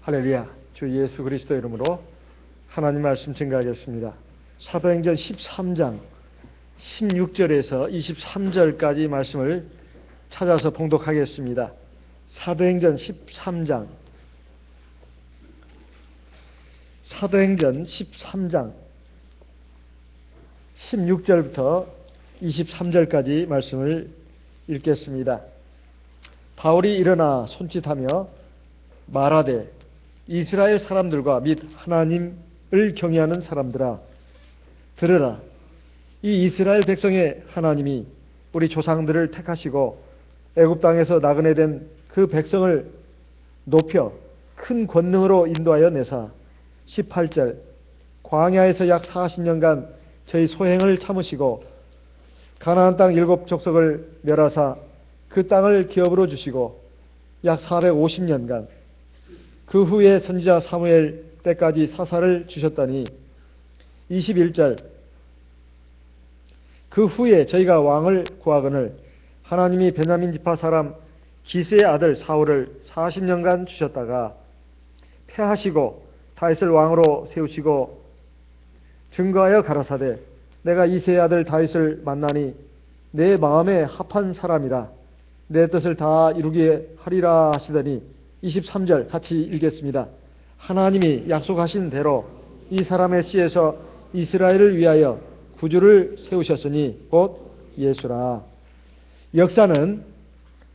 할렐루야. 주 예수 그리스도 이름으로 하나님 말씀 증거하겠습니다. 사도행전 13장 16절에서 23절까지 말씀을 찾아서 봉독하겠습니다. 사도행전 13장 16절부터 23절까지 말씀을 읽겠습니다. 바울이 일어나 손짓하며 말하되 이스라엘 사람들과 및 하나님을 경외하는 사람들아 들으라. 이 이스라엘 백성의 하나님이 우리 조상들을 택하시고 애굽 땅에서 나그네 된 그 백성을 높여 큰 권능으로 인도하여 내사 18절 광야에서 약 40년간 저희 소행을 참으시고 가나안 땅 7족속을 멸하사 그 땅을 기업으로 주시고 약 450년간 그 후에 선지자 사무엘 때까지 사사를 주셨더니 21절 그 후에 저희가 왕을 구하거늘 하나님이 베냐민 지파 사람 기스의 아들 사울을 40년간 주셨다가 패하시고 다윗을 왕으로 세우시고 증거하여 가라사대 내가 이새의 아들 다윗을 만나니 내 마음에 합한 사람이라 내 뜻을 다 이루게 하리라 하시더니 23절 같이 읽겠습니다. 하나님이 약속하신 대로 이 사람의 씨에서 이스라엘을 위하여 구주를 세우셨으니 곧 예수라. 역사는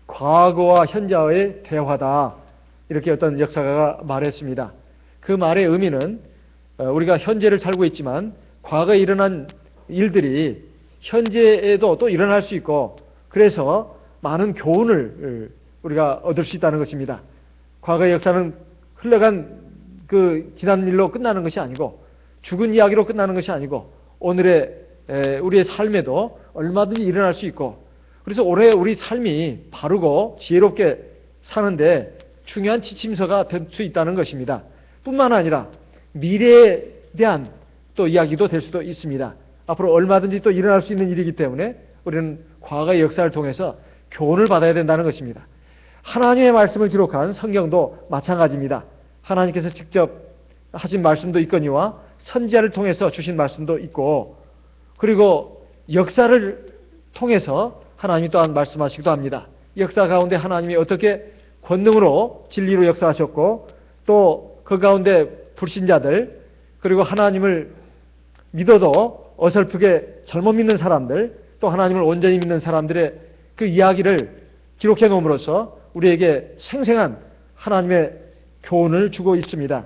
과거와 현재와의 대화다. 이렇게 어떤 역사가가 말했습니다. 그 말의 의미는 우리가 현재를 살고 있지만 과거에 일어난 일들이 현재에도 또 일어날 수 있고 그래서 많은 교훈을 우리가 얻을 수 있다는 것입니다. 과거의 역사는 흘러간 그 지난 일로 끝나는 것이 아니고 죽은 이야기로 끝나는 것이 아니고 오늘의 우리의 삶에도 얼마든지 일어날 수 있고 그래서 올해 우리 삶이 바르고 지혜롭게 사는데 중요한 지침서가 될 수 있다는 것입니다. 뿐만 아니라 미래에 대한 또 이야기도 될 수도 있습니다. 앞으로 얼마든지 또 일어날 수 있는 일이기 때문에 우리는 과거의 역사를 통해서 교훈을 받아야 된다는 것입니다. 하나님의 말씀을 기록한 성경도 마찬가지입니다. 하나님께서 직접 하신 말씀도 있거니와 선지자를 통해서 주신 말씀도 있고 그리고 역사를 통해서 하나님이 또한 말씀하시기도 합니다. 역사 가운데 하나님이 어떻게 권능으로 진리로 역사하셨고 또 그 가운데 불신자들 그리고 하나님을 믿어도 어설프게 잘못 믿는 사람들 또 하나님을 온전히 믿는 사람들의 그 이야기를 기록해 놓음으로써 우리에게 생생한 하나님의 교훈을 주고 있습니다.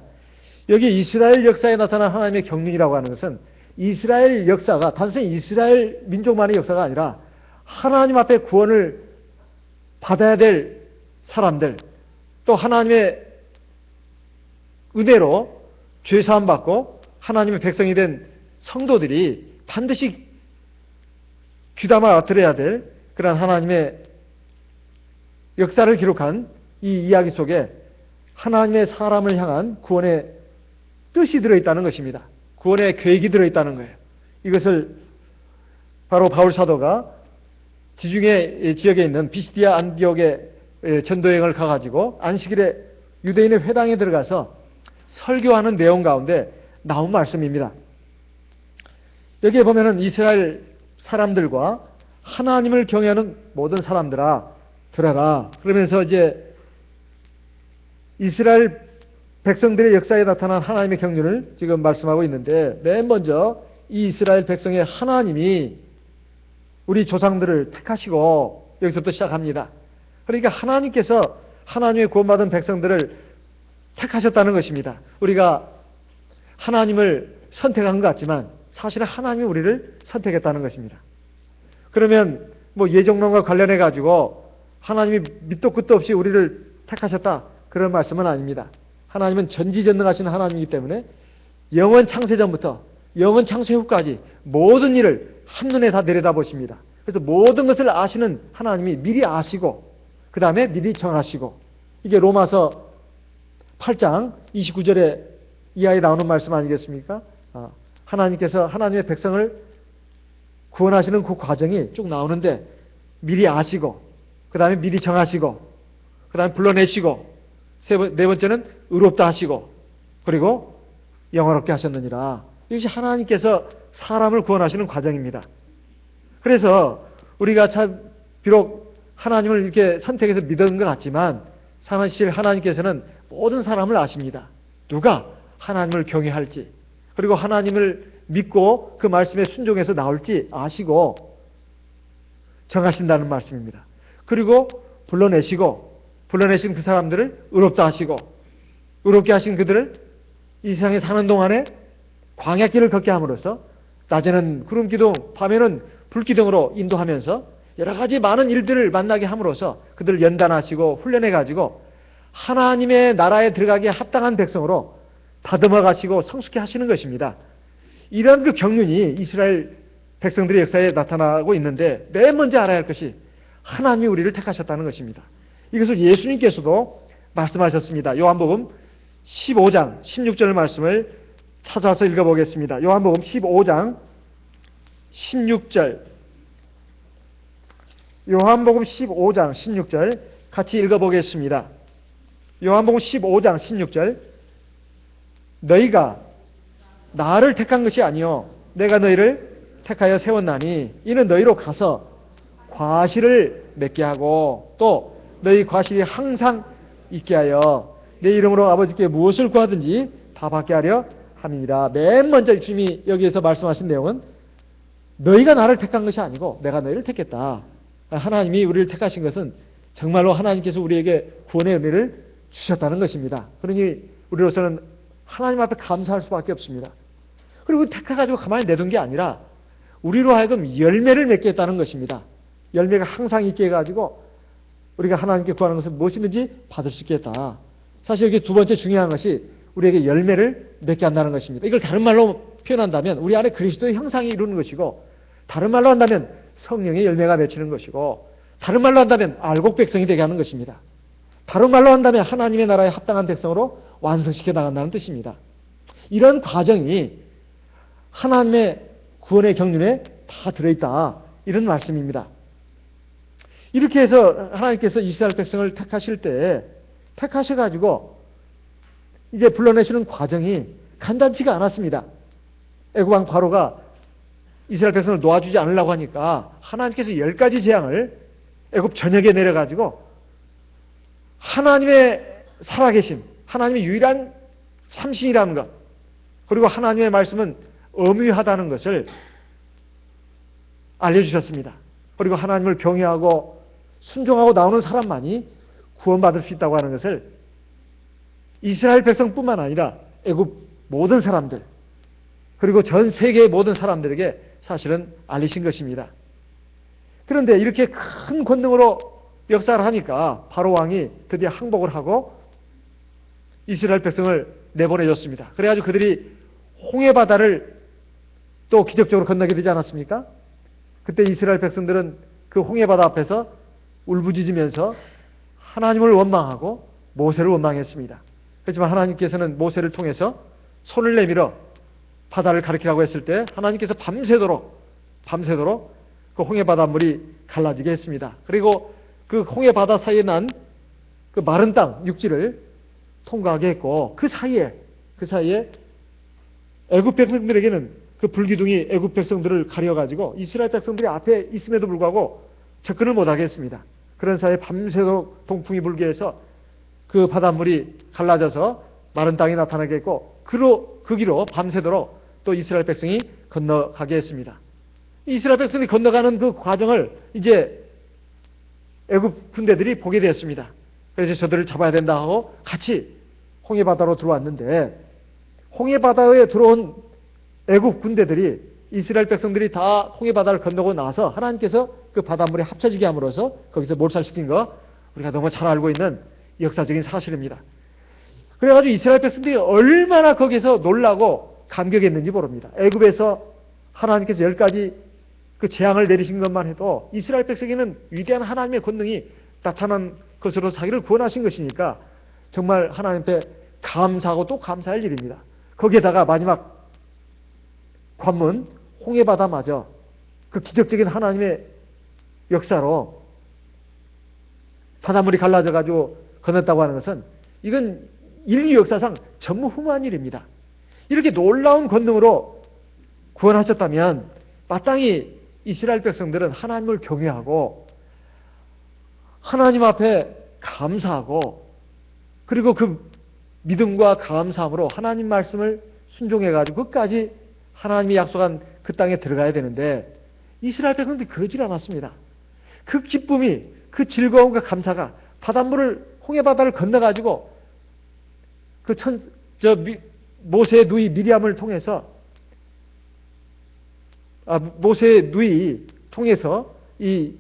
여기 이스라엘 역사에 나타난 하나님의 경륜이라고 하는 것은 이스라엘 역사가 단순히 이스라엘 민족만의 역사가 아니라 하나님 앞에 구원을 받아야 될 사람들 또 하나님의 은혜로 죄사함 받고 하나님의 백성이 된 성도들이 반드시 귀담아 들어야 될 그런 하나님의 역사를 기록한 이 이야기 속에 하나님의 사람을 향한 구원의 뜻이 들어있다는 것입니다. 구원의 계획이 들어있다는 거예요. 이것을 바로 바울 사도가 지중해 지역에 있는 비시디아 안디옥의 전도여행을 가가지고 안식일에 유대인의 회당에 들어가서 설교하는 내용 가운데 나온 말씀입니다. 여기에 보면은 이스라엘 사람들과 하나님을 경외하는 모든 사람들아 들어라. 그러면서 이제 이스라엘 백성들의 역사에 나타난 하나님의 경륜을 지금 말씀하고 있는데 맨 먼저 이 이스라엘 백성의 하나님이 우리 조상들을 택하시고 여기서부터 시작합니다. 그러니까 하나님께서 하나님의 구원받은 백성들을 택하셨다는 것입니다. 우리가 하나님을 선택한 것 같지만 사실은 하나님이 우리를 선택했다는 것입니다. 그러면 뭐 예정론과 관련해 가지고 하나님이 밑도 끝도 없이 우리를 택하셨다 그런 말씀은 아닙니다. 하나님은 전지전능하신 하나님이기 때문에 영원 창세 전부터 영원 창세 후까지 모든 일을 한눈에 다 내려다보십니다. 그래서 모든 것을 아시는 하나님이 미리 아시고 그 다음에 미리 정하시고 이게 로마서 8장 29절에 이하에 나오는 말씀 아니겠습니까? 하나님께서 하나님의 백성을 구원하시는 그 과정이 쭉 나오는데 미리 아시고 그 다음에 미리 정하시고 그 다음에 불러내시고 네 번째는 의롭다 하시고 그리고 영화롭게 하셨느니라. 이것이 하나님께서 사람을 구원하시는 과정입니다. 그래서 우리가 참 비록 하나님을 이렇게 선택해서 믿은 것 같지만 사실 하나님께서는 모든 사람을 아십니다. 누가 하나님을 경외할지 그리고 하나님을 믿고 그 말씀에 순종해서 나올지 아시고 정하신다는 말씀입니다. 그리고 불러내신 그 사람들을 의롭다 하시고 의롭게 하신 그들을 이 세상에 사는 동안에 광야길을 걷게 함으로써 낮에는 구름기둥, 밤에는 불기둥으로 인도하면서 여러 가지 많은 일들을 만나게 함으로써 그들을 연단하시고 훈련해가지고 하나님의 나라에 들어가기에 합당한 백성으로 다듬어 가시고 성숙해 하시는 것입니다. 이런 그 경륜이 이스라엘 백성들의 역사에 나타나고 있는데 맨 먼저 알아야 할 것이 하나님이 우리를 택하셨다는 것입니다. 이것을 예수님께서도 말씀하셨습니다. 요한복음 15장 16절 말씀을 찾아서 읽어보겠습니다. 요한복음 15장 16절 요한복음 15장 16절 같이 읽어보겠습니다. 요한복음 15장 16절 너희가 나를 택한 것이 아니요 내가 너희를 택하여 세웠나니 이는 너희로 가서 과실을 맺게 하고 또 너희 과실이 항상 있게 하여 내 이름으로 아버지께 무엇을 구하든지 다 받게 하려 함이니라. 맨 먼저 주님이 여기에서 말씀하신 내용은 너희가 나를 택한 것이 아니고 내가 너희를 택했다. 하나님이 우리를 택하신 것은 정말로 하나님께서 우리에게 구원의 은혜를 주셨다는 것입니다. 그러니 우리로서는 하나님 앞에 감사할 수밖에 없습니다. 그리고 택해가지고 가만히 내둔 게 아니라 우리로 하여금 열매를 맺게 했다는 것입니다. 열매가 항상 있게 해가지고 우리가 하나님께 구하는 것은 무엇이든지 받을 수 있게 했다. 사실 여기 두 번째 중요한 것이 우리에게 열매를 맺게 한다는 것입니다. 이걸 다른 말로 표현한다면 우리 안에 그리스도의 형상이 이루는 것이고 다른 말로 한다면 성령의 열매가 맺히는 것이고 다른 말로 한다면 알곡 백성이 되게 하는 것입니다. 다른 말로 한다면 하나님의 나라에 합당한 백성으로 완성시켜 나간다는 뜻입니다. 이런 과정이 하나님의 구원의 경륜에 다 들어있다. 이런 말씀입니다. 이렇게 해서 하나님께서 이스라엘 백성을 택하실 때 택하셔가지고 이제 불러내시는 과정이 간단치가 않았습니다. 애국왕 바로가 이스라엘 백성을 놓아주지 않으려고 하니까 하나님께서 10가지 재앙을 애굽 전역에 내려가지고 하나님의 살아계심, 하나님의 유일한 참신이라는 것, 그리고 하나님의 말씀은 엄유하다는 것을 알려주셨습니다. 그리고 하나님을 경외하고 순종하고 나오는 사람만이 구원받을 수 있다고 하는 것을 이스라엘 백성뿐만 아니라 애굽 모든 사람들 그리고 전 세계의 모든 사람들에게 사실은 알리신 것입니다. 그런데 이렇게 큰 권능으로 역사를 하니까 바로 왕이 드디어 항복을 하고 이스라엘 백성을 내보내줬습니다. 그래가지고 그들이 홍해 바다를 또 기적적으로 건너게 되지 않았습니까? 그때 이스라엘 백성들은 그 홍해 바다 앞에서 울부짖으면서 하나님을 원망하고 모세를 원망했습니다. 그렇지만 하나님께서는 모세를 통해서 손을 내밀어 바다를 가리키라고 했을 때 하나님께서 밤새도록 그 홍해 바다 물이 갈라지게 했습니다. 그리고 그 홍해 바다 사이에 난 그 마른 땅 육지를 통과하게 했고 그 사이에 애굽 백성들에게는 그 불기둥이 애굽 백성들을 가려가지고 이스라엘 백성들이 앞에 있음에도 불구하고 접근을 못하게 했습니다. 그런 사이에 밤새도록 동풍이 불게 해서 그 바닷물이 갈라져서 마른 땅이 나타나게 했고 그 길로 밤새도록 또 이스라엘 백성이 건너가게 했습니다. 이스라엘 백성이 건너가는 그 과정을 이제 애굽 군대들이 보게 되었습니다. 그래서 저들을 잡아야 된다 하고 같이 홍해 바다로 들어왔는데 홍해 바다에 들어온 애굽 군대들이 이스라엘 백성들이 다 홍해 바다를 건너고 나서 하나님께서 그 바닷물에 합쳐지게 함으로써 거기서 몰살시킨 거 우리가 너무 잘 알고 있는 역사적인 사실입니다. 그래가지고 이스라엘 백성들이 얼마나 거기서 놀라고 감격했는지 모릅니다. 애굽에서 하나님께서 10가지 그 재앙을 내리신 것만 해도 이스라엘 백성에는 위대한 하나님의 권능이 나타난 것으로 자기를 구원하신 것이니까 정말 하나님께 감사하고 또 감사할 일입니다. 거기에다가 마지막 관문 홍해 바다마저 그 기적적인 하나님의 역사로 바닷물이 갈라져 가지고 건넜다고 하는 것은 이건 인류 역사상 전무후무한 일입니다. 이렇게 놀라운 권능으로 구원하셨다면 마땅히 이스라엘 백성들은 하나님을 경외하고 하나님 앞에 감사하고 그리고 그 믿음과 감사함으로 하나님 말씀을 순종해가지고 끝까지 하나님이 약속한 그 땅에 들어가야 되는데 이스라엘 백성들이 그러질 않았습니다. 그 기쁨이, 그 즐거움과 감사가 바닷물을, 홍해바다를 건너가지고 모세의 누이 미리암을 통해서 모세의 누이 통해서 이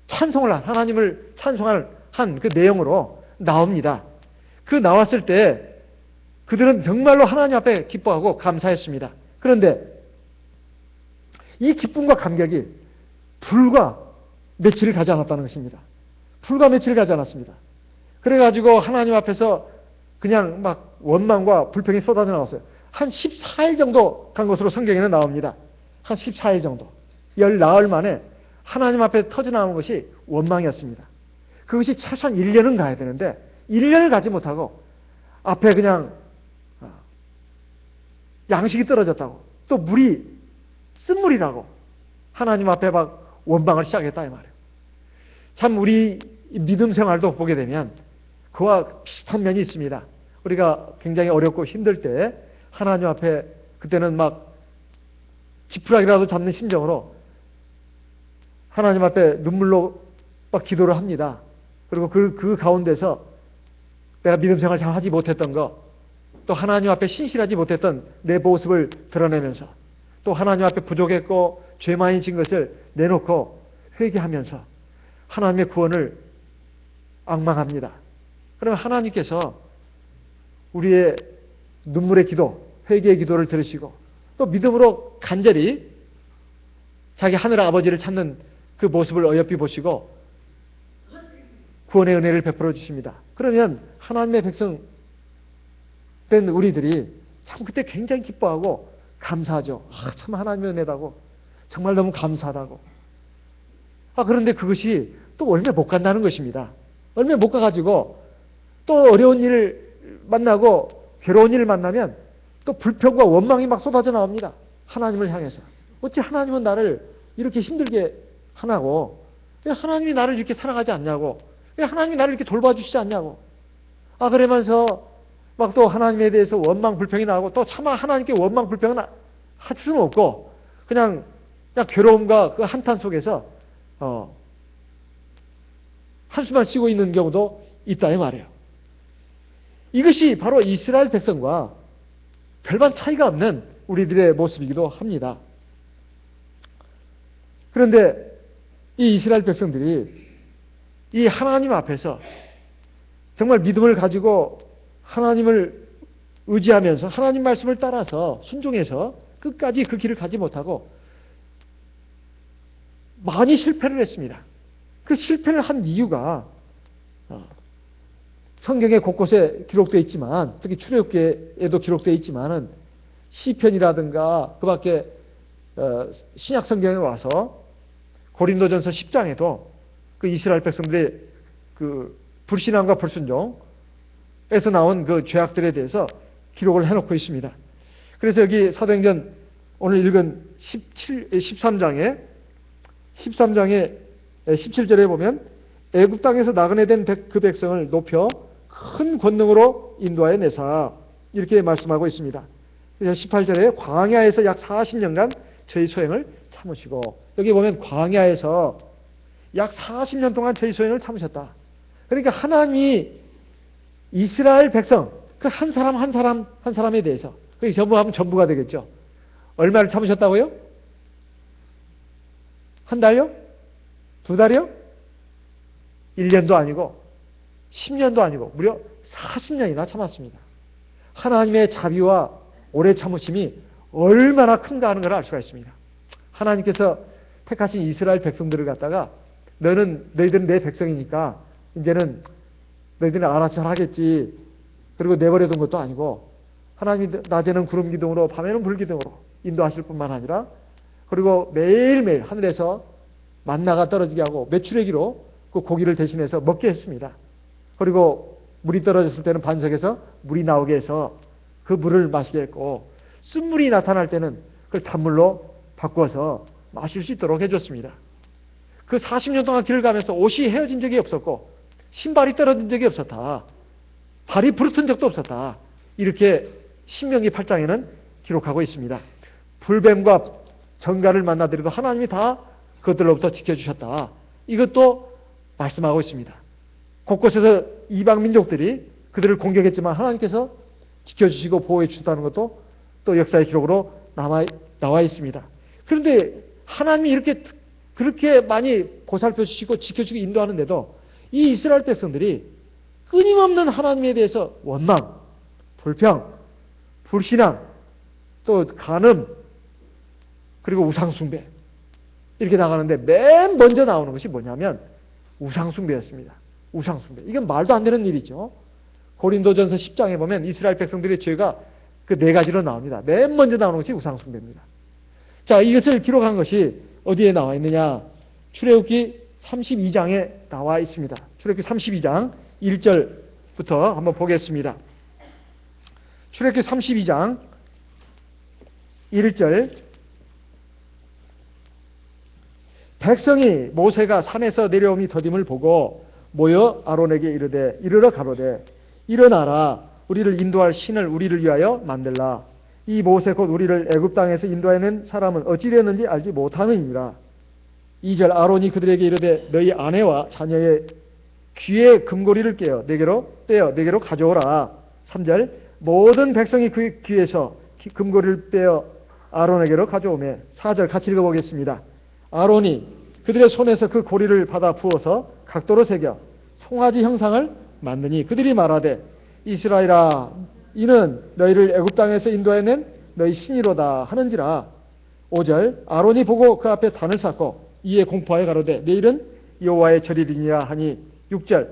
하나님을 찬송한 그 내용으로 나옵니다. 그 나왔을 때 그들은 정말로 하나님 앞에 기뻐하고 감사했습니다. 그런데 이 기쁨과 감격이 불과 며칠을 가지 않았다는 것입니다. 불과 며칠을 가지 않았습니다. 그래가지고 하나님 앞에서 그냥 막 원망과 불평이 쏟아져 나왔어요. 한 14일 정도 간 것으로 성경에는 나옵니다. 한 14일 정도. 열 나흘 만에 하나님 앞에 터져나온 것이 원망이었습니다. 그것이 최소한 1년은 가야 되는데 1년을 가지 못하고 앞에 그냥 양식이 떨어졌다고 또 물이 쓴물이라고 하나님 앞에 막 원망을 시작했다 이 말이에요. 참 우리 믿음 생활도 보게 되면 그와 비슷한 면이 있습니다. 우리가 굉장히 어렵고 힘들 때 하나님 앞에 그때는 막 지푸라기라도 잡는 심정으로 하나님 앞에 눈물로 막 기도를 합니다. 그리고 그 가운데서 내가 믿음 생활 잘 하지 못했던 거, 또 하나님 앞에 신실하지 못했던 내 모습을 드러내면서 또 하나님 앞에 부족했고 죄 많이 진 것을 내놓고 회개하면서 하나님의 구원을 앙망합니다. 그러면 하나님께서 우리의 눈물의 기도, 회개의 기도를 들으시고 또 믿음으로 간절히 자기 하늘 아버지를 찾는 그 모습을 어여삐 보시고 구원의 은혜를 베풀어 주십니다. 그러면 하나님의 백성 된 우리들이 참 그때 굉장히 기뻐하고 감사하죠. 참 하나님의 은혜다고. 정말 너무 감사하다고. 그런데 그것이 또 얼마 못 간다는 것입니다. 얼마 못 가가지고 또 어려운 일을 만나고 괴로운 일을 만나면 또 불평과 원망이 막 쏟아져 나옵니다. 하나님을 향해서. 어찌 하나님은 나를 이렇게 힘들게 하나고, 왜 하나님이 나를 이렇게 사랑하지 않냐고, 왜 하나님이 나를 이렇게 돌봐주시지 않냐고. 그러면서 막 또 하나님에 대해서 원망 불평이 나오고 또 차마 하나님께 원망 불평은 할 수는 없고 그냥 괴로움과 그 한탄 속에서 한숨만 쉬고 있는 경우도 있다 이 말이에요. 이것이 바로 이스라엘 백성과 별반 차이가 없는 우리들의 모습이기도 합니다. 그런데 이 이스라엘 백성들이 이 하나님 앞에서 정말 믿음을 가지고 하나님을 의지하면서 하나님 말씀을 따라서 순종해서 끝까지 그 길을 가지 못하고 많이 실패를 했습니다. 그 실패를 한 이유가 성경에 곳곳에 기록되어 있지만 특히 출애굽기에도 기록되어 있지만은 시편이라든가 그 밖에 신약 성경에 와서 고린도전서 10장에도 그 이스라엘 백성들의 그 불신앙과 불순종에서 나온 그 죄악들에 대해서 기록을 해놓고 있습니다. 그래서 여기 사도행전 오늘 읽은 13장에 17절에 보면 애굽 땅에서 나그네된 그 백성을 높여 큰 권능으로 인도하여 내사 이렇게 말씀하고 있습니다. 그래서 18절에 광야에서 약 40년간 저희 소행을 참으시고 여기 보면 광야에서 약 40년 동안 저희 소행을 참으셨다. 그러니까 하나님이 이스라엘 백성 그 한 사람 한 사람에 대해서 그게 전부 하면 전부가 되겠죠. 얼마를 참으셨다고요? 한 달요? 두 달이요? 1년도 아니고 10년도 아니고 무려 40년이나 참았습니다. 하나님의 자비와 오래 참으심이 얼마나 큰가 하는 걸 알 수가 있습니다. 하나님께서 택하신 이스라엘 백성들을 갖다가 너희들은 내 백성이니까 이제는 너희들은 알아서 하겠지. 그리고 내버려둔 것도 아니고 하나님이 낮에는 구름 기둥으로 밤에는 불 기둥으로 인도하실 뿐만 아니라 그리고 매일매일 하늘에서 만나가 떨어지게 하고 메추라기로 그 고기를 대신해서 먹게 했습니다. 그리고 물이 떨어졌을 때는 반석에서 물이 나오게 해서 그 물을 마시게 했고, 쓴물이 나타날 때는 그걸 단물로 바꿔서 마실 수 있도록 해줬습니다. 그 40년 동안 길을 가면서 옷이 헤어진 적이 없었고 신발이 떨어진 적이 없었다. 발이 부르튼 적도 없었다. 이렇게 신명기 8장에는 기록하고 있습니다. 불뱀과 정갈을 만나더라도 하나님이 다 그것들로부터 지켜주셨다. 이것도 말씀하고 있습니다. 곳곳에서 이방 민족들이 그들을 공격했지만 하나님께서 지켜주시고 보호해 주셨다는 것도 또 역사의 기록으로 나와 있습니다. 그런데 하나님이 그렇게 많이 보살펴 주시고 지켜주고 인도하는데도 이 이스라엘 백성들이 끊임없는 하나님에 대해서 원망, 불평, 불신앙, 또 간음, 그리고 우상숭배 이렇게 나가는데 맨 먼저 나오는 것이 뭐냐면 우상숭배였습니다. 우상숭배. 이건 말도 안 되는 일이죠. 고린도전서 10장에 보면 이스라엘 백성들의 죄가 그 네 가지로 나옵니다. 맨 먼저 나오는 것이 우상숭배입니다. 자, 이것을 기록한 것이 어디에 나와 있느냐? 출애굽기 32장에 나와 있습니다. 출애굽기 32장 1절부터 한번 보겠습니다. 출애굽기 32장 1절. 백성이 모세가 산에서 내려옴이 더딤을 보고 모여 아론에게 이르러 가로되 일어나라, 우리를 인도할 신을 우리를 위하여 만들라. 이 모세 곧 우리를 애굽 땅에서 인도하는 사람은 어찌 되었는지 알지 못하느니라. 2절. 아론이 그들에게 이르되 너희 아내와 자녀의 귀에 금고리를 내게로 가져오라. 3절. 모든 백성이 그 귀에서 금고리를 떼어 아론에게로 가져오매. 4절 같이 읽어보겠습니다. 아론이 그들의 손에서 그 고리를 받아 부어서 각도로 새겨 송아지 형상을 만드니 그들이 말하되 이스라엘아, 이는 너희를 애굽 땅에서 인도해낸 너희 신이로다 하는지라. 5절. 아론이 보고 그 앞에 단을 쌓고 이에 공포하여 가로되 내일은 여호와의 절이리니라 하니. 6절.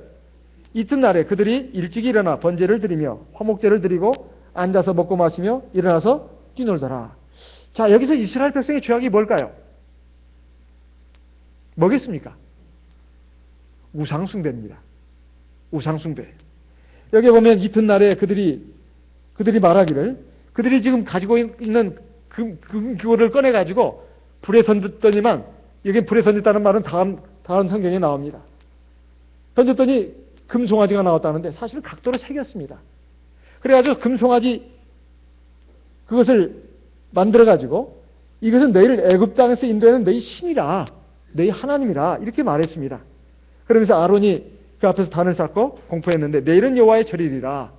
이튿날에 그들이 일찍 일어나 번제를 드리며 화목제를 드리고 앉아서 먹고 마시며 일어나서 뛰놀더라. 자, 여기서 이스라엘 백성의 죄악이 뭘까요? 뭐겠습니까? 우상숭배입니다. 우상숭배. 여기 보면 이튿날에 그들이 말하기를, 그들이 지금 가지고 있는 그거를 꺼내가지고 불에 던졌더니만, 여기 불에 던졌다는 말은 다음 성경에 나옵니다. 던졌더니 금송아지가 나왔다는데 사실은 각도로 새겼습니다. 그래가지고 금송아지 그것을 만들어가지고 이것은 너희를 애굽 땅에서 인도하는 너희 신이라, 너희 하나님이라 이렇게 말했습니다. 그러면서 아론이 그 앞에서 단을 쌓고 공포했는데 내일은 여호와의 절이리라.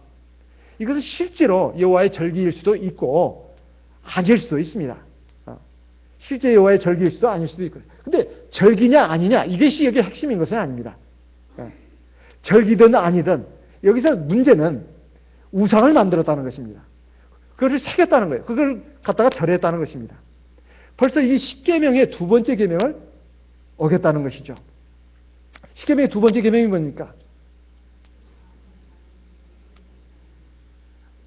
이것은 실제로 여호와의 절기일 수도 있고 아닐 수도 있습니다. 실제 여호와의 절기일 수도 아닐 수도 있고. 근데 절기냐 아니냐 이것이 여기 핵심인 것은 아닙니다. 절기든 아니든 여기서 문제는 우상을 만들었다는 것입니다. 그것을 새겼다는 거예요. 그걸 갖다가 절했다는 것입니다. 벌써 이 10계명의 두 번째 계명을 어겼다는 것이죠. 10계명의 두 번째 계명이 뭡니까?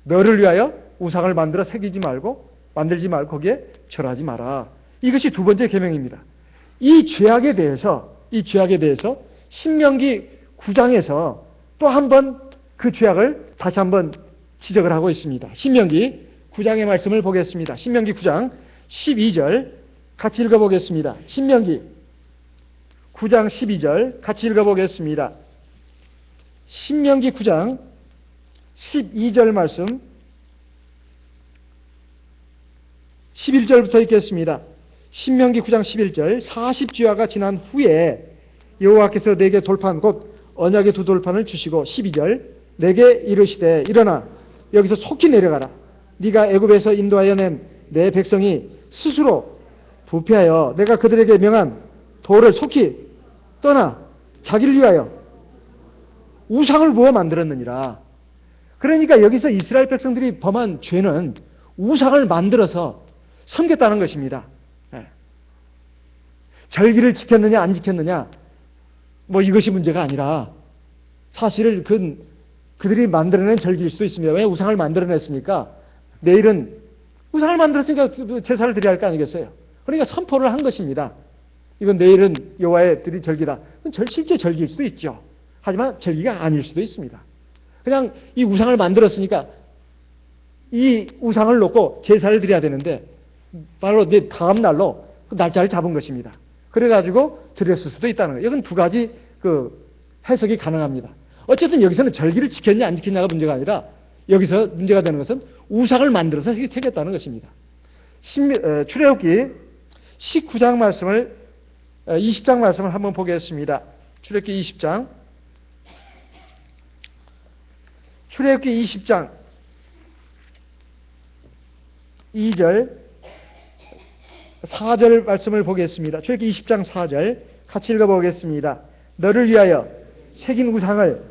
너를 위하여 우상을 만들지 말고 거기에 절하지 마라. 이것이 두 번째 계명입니다. 이 죄악에 대해서 신명기 9장에서 또 한 번 그 죄악을 다시 한번 지적을 하고 있습니다. 신명기 9장의 말씀을 보겠습니다. 신명기 9장 12절 같이 읽어보겠습니다. 신명기 9장 12절 같이 읽어보겠습니다. 신명기 9장 12절 말씀 11절부터 읽겠습니다. 신명기 9장 11절. 40주야가 지난 후에 여호와께서 내게 돌판 곧 언약의 두 돌판을 주시고 12절. 내게 이르시되 일어나 여기서 속히 내려가라. 네가 애굽에서 인도하여 낸 내 백성이 스스로 부패하여 내가 그들에게 명한 도를 속히 떠나 자기를 위하여 우상을 부어 만들었느니라. 그러니까 여기서 이스라엘 백성들이 범한 죄는 우상을 만들어서 섬겼다는 것입니다. 절기를 지켰느냐 안 지켰느냐 뭐 이것이 문제가 아니라 사실은 그들이 만들어낸 절기일 수도 있습니다. 왜? 우상을 만들어냈으니까 내일은 우상을 만들었으니까 제사를 드려야 할 거 아니겠어요? 그러니까 선포를 한 것입니다. 이건 내일은 여호와의 드릴 절기다. 실제 절기일 수도 있죠. 하지만 절기가 아닐 수도 있습니다. 그냥 이 우상을 만들었으니까 이 우상을 놓고 제사를 드려야 되는데 바로 내 다음 날로 그 날짜를 잡은 것입니다. 그래가지고 드렸을 수도 있다는 거예요. 이건 두 가지 해석이 가능합니다. 어쨌든 여기서는 절기를 지켰냐 안 지켰냐가 문제가 아니라 여기서 문제가 되는 것은 우상을 만들어서 새겼다는 것입니다. 출애굽기 19장 말씀을 20장 말씀을 한번 보겠습니다. 출애굽기 20장 출애굽기 20장 2절 4절 말씀을 보겠습니다. 출애굽기 20장 4절 같이 읽어보겠습니다. 너를 위하여 새긴 우상을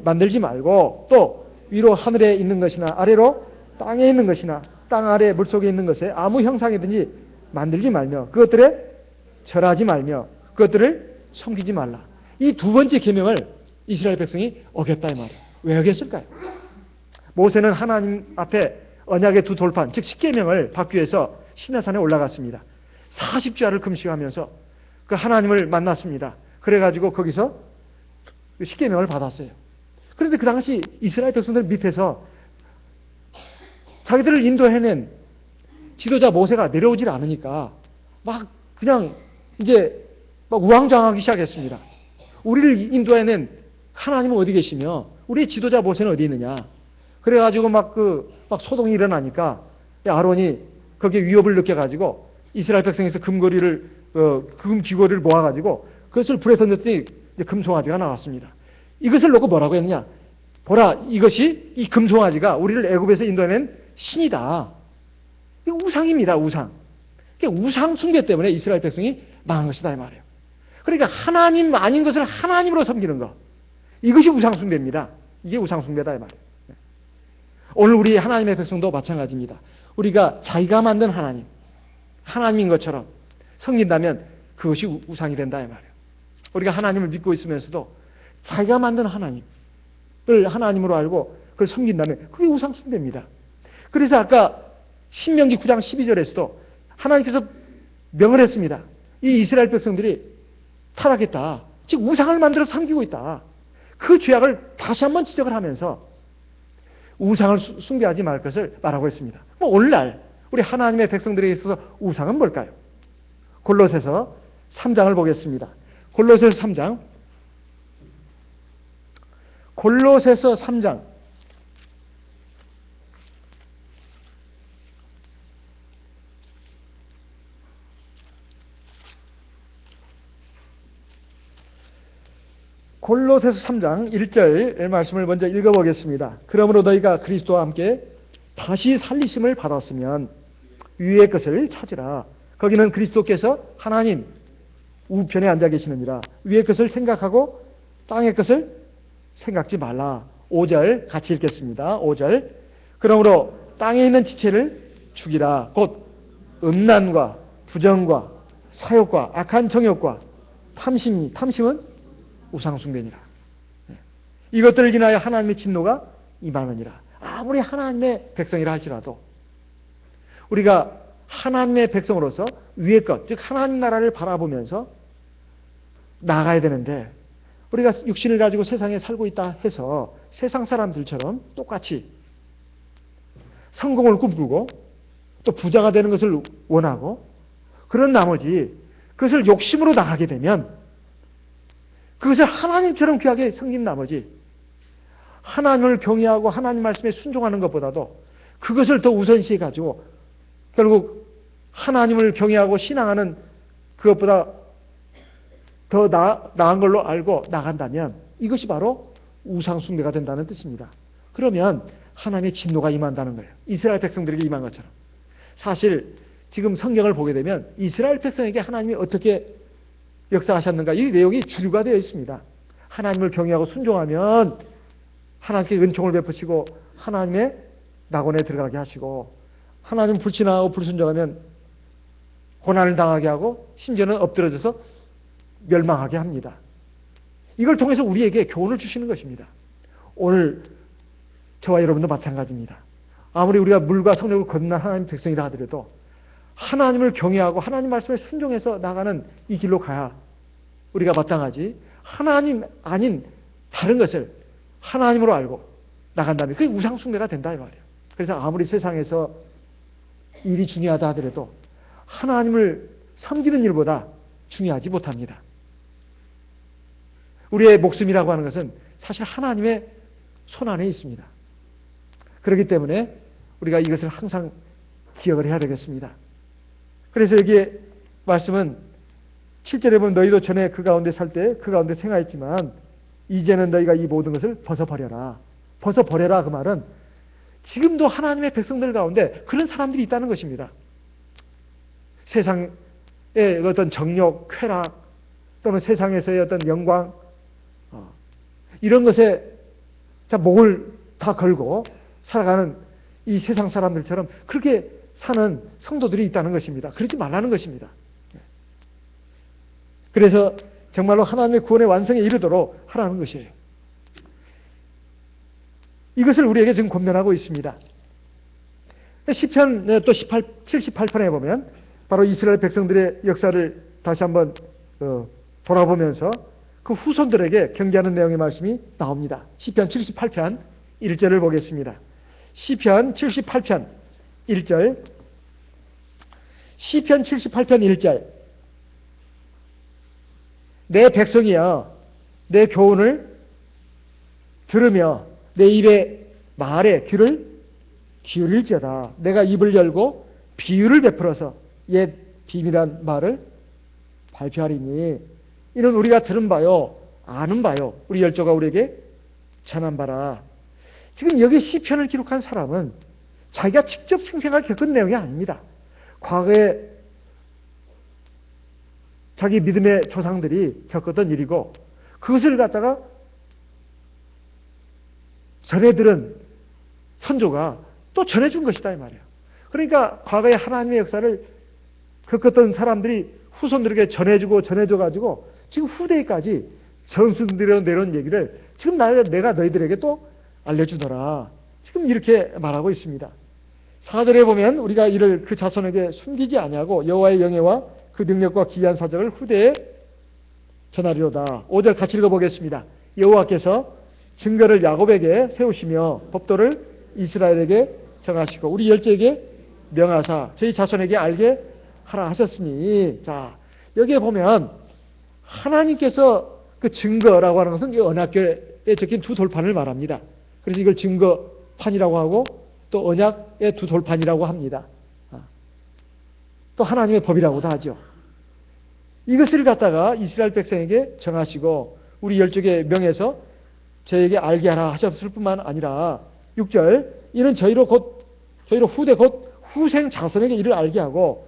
만들지 말고 또 위로 하늘에 있는 것이나 아래로 땅에 있는 것이나 땅 아래 물속에 있는 것에 아무 형상이든지 만들지 말며 그것들에 절하지 말며 그것들을 섬기지 말라. 이 두 번째 계명을 이스라엘 백성이 어겼다 이 말이에요. 왜 어겼을까요? 모세는 하나님 앞에 언약의 두 돌판 즉 십계명을 받기 위해서 시내산에 올라갔습니다. 40주야를 금식하면서 그 하나님을 만났습니다. 그래가지고 거기서 십계명을 받았어요. 그런데 그 당시 이스라엘 백성들 밑에서 자기들을 인도해낸 지도자 모세가 내려오질 않으니까 막 그냥 이제 막 우왕좌왕하기 시작했습니다. 우리를 인도해낸 하나님은 어디 계시며 우리의 지도자 모세는 어디 있느냐. 그래가지고 막 소동이 일어나니까 아론이 거기에 위협을 느껴가지고 이스라엘 백성에서 금고리를 금 귀고리를 모아가지고 그것을 불에 던졌더니 금송아지가 나왔습니다. 이것을 놓고 뭐라고 했느냐? 보라, 이것이 이 금송아지가 우리를 애굽에서 인도해낸 신이다. 이게 우상입니다, 우상. 우상 숭배 때문에 이스라엘 백성이 망한 것이다 이 말이에요. 그러니까 하나님 아닌 것을 하나님으로 섬기는 것. 이것이 우상 숭배입니다. 이게 우상 숭배다 이 말이에요. 오늘 우리 하나님의 백성도 마찬가지입니다. 우리가 자기가 만든 하나님인 것처럼 섬긴다면 그것이 우상이 된다 이 말이에요. 우리가 하나님을 믿고 있으면서도 자기가 만든 하나님을 하나님으로 알고 그걸 섬긴다면 그게 우상 숭배입니다. 그래서 아까 신명기 9장 12절에서도 하나님께서 명을 했습니다. 이 이스라엘 백성들이 타락했다. 즉 우상을 만들어 섬기고 있다. 그 죄악을 다시 한번 지적을 하면서 우상을 숭배하지 말 것을 말하고 있습니다. 오늘날 우리 하나님의 백성들에게 있어서 우상은 뭘까요? 골로새서 3장을 보겠습니다. 골로새서 3장 골로새서 3장 골로새서 3장 1절 말씀을 먼저 읽어보겠습니다. 그러므로 너희가 그리스도와 함께 다시 살리심을 받았으면 위의 것을 찾으라. 거기는 그리스도께서 하나님 우편에 앉아 계시느니라. 위의 것을 생각하고 땅의 것을 생각지 말라. 5절 같이 읽겠습니다. 5절 그러므로 땅에 있는 지체를 죽이라. 곧 음란과 부정과 사욕과 악한 정욕과 탐심은 우상숭배니라. 이것들을 인하여 하나님의 진노가 임하느니라. 아무리 하나님의 백성이라 할지라도 우리가 하나님의 백성으로서 위의 것, 즉 하나님 나라를 바라보면서 나아가야 되는데 우리가 육신을 가지고 세상에 살고 있다 해서 세상 사람들처럼 똑같이 성공을 꿈꾸고 또 부자가 되는 것을 원하고 그런 나머지 그것을 욕심으로 나가게 되면 그것을 하나님처럼 귀하게 섬긴 나머지 하나님을 경외하고 하나님 말씀에 순종하는 것보다도 그것을 더 우선시해 가지고 결국 하나님을 경외하고 신앙하는 그것보다 더 나은 걸로 알고 나간다면 이것이 바로 우상숭배가 된다는 뜻입니다. 그러면 하나님의 진노가 임한다는 거예요. 이스라엘 백성들에게 임한 것처럼. 사실 지금 성경을 보게 되면 이스라엘 백성에게 하나님이 어떻게 역사하셨는가 이 내용이 주류가 되어 있습니다. 하나님을 경외하고 순종하면 하나님께 은총을 베푸시고 하나님의 낙원에 들어가게 하시고 하나님 불신하고 불순종하면 고난을 당하게 하고 심지어는 엎드러져서 멸망하게 합니다. 이걸 통해서 우리에게 교훈을 주시는 것입니다. 오늘 저와 여러분도 마찬가지입니다. 아무리 우리가 물과 성령을 건넌 하나님의 백성이라 하더라도 하나님을 경외하고 하나님 말씀에 순종해서 나가는 이 길로 가야 우리가 마땅하지 하나님 아닌 다른 것을 하나님으로 알고 나간다면 그게 우상숭배가 된다 이 말이에요. 그래서 아무리 세상에서 일이 중요하다 하더라도 하나님을 섬기는 일보다 중요하지 못합니다. 우리의 목숨이라고 하는 것은 사실 하나님의 손 안에 있습니다. 그렇기 때문에 우리가 이것을 항상 기억을 해야 되겠습니다. 그래서 여기에 말씀은 7절에 보면 너희도 전에 그 가운데 살 때 그 가운데 생활했지만 이제는 너희가 이 모든 것을 벗어버려라. 벗어버려라 그 말은 지금도 하나님의 백성들 가운데 그런 사람들이 있다는 것입니다. 세상의 어떤 정욕, 쾌락 또는 세상에서의 어떤 영광 이런 것에 목을 다 걸고 살아가는 이 세상 사람들처럼 그렇게 사는 성도들이 있다는 것입니다. 그러지 말라는 것입니다. 그래서 정말로 하나님의 구원의 완성에 이르도록 하라는 것이에요. 이것을 우리에게 지금 권면하고 있습니다. 시편 또 78편에 보면 바로 이스라엘 백성들의 역사를 다시 한번 돌아보면서 그 후손들에게 경계하는 내용의 말씀이 나옵니다. 시편 78편 1절을 보겠습니다. 시편 78편 1절 시편 78편 1절 내 백성이여 내 교훈을 들으며 내 입의 말에 귀를 기울일지어다. 내가 입을 열고 비유를 베풀어서 옛 비밀한 말을 발표하리니 이는 우리가 들은 바요 아는 바요 우리 열조가 우리에게 전한 바라. 지금 여기 시편을 기록한 사람은 자기가 직접 생생하게 겪은 내용이 아닙니다. 과거에 자기 믿음의 조상들이 겪었던 일이고 그것을 갖다가 전해 들은 선조가 또 전해준 것이다 이 말이에요. 그러니까 과거에 하나님의 역사를 겪었던 사람들이 후손들에게 전해주고 전해줘가지고 지금 후대까지 전승들에 내려온 얘기를 지금 내가 너희들에게 또 알려주더라. 지금 이렇게 말하고 있습니다. 4절에 보면 우리가 이를 그 자손에게 숨기지 아니하고 여호와의 영예와 그 능력과 기이한 사적을 후대에 전하리로다. 5절 같이 읽어보겠습니다. 여호와께서 증거를 야곱에게 세우시며 법도를 이스라엘에게 정하시고 우리 열조에게 명하사 저희 자손에게 알게 하라 하셨으니 자 여기에 보면 하나님께서 그 증거라고 하는 것은 이 언약궤에 적힌 두 돌판을 말합니다. 그래서 이걸 증거판이라고 하고 또 언약의 두 돌판이라고 합니다. 또 하나님의 법이라고도 하죠. 이것을 갖다가 이스라엘 백성에게 정하시고 우리 열족에 명해서 저에게 알게 하라 하셨을 뿐만 아니라 6절 이는 저희로 후대 곧 후생 자손에게 이를 알게 하고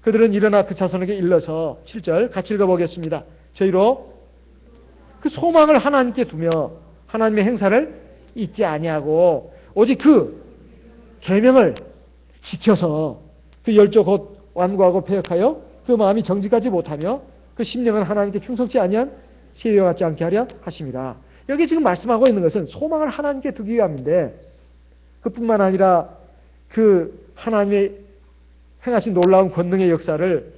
그들은 일어나 그 자손에게 일러서 7절 같이 읽어보겠습니다. 저희로 그 소망을 하나님께 두며 하나님의 행사를 잊지 아니하고 오직 그 계명을 지켜서 그 열조 곧 완고하고 패역하여 그 마음이 정직하지 못하며 그 심령은 하나님께 충성치 아니한 세리와 같지 않게 하려 하심이라. 여기 지금 말씀하고 있는 것은 소망을 하나님께 두기 위함인데 그뿐만 아니라 그 하나님의 행하신 놀라운 권능의 역사를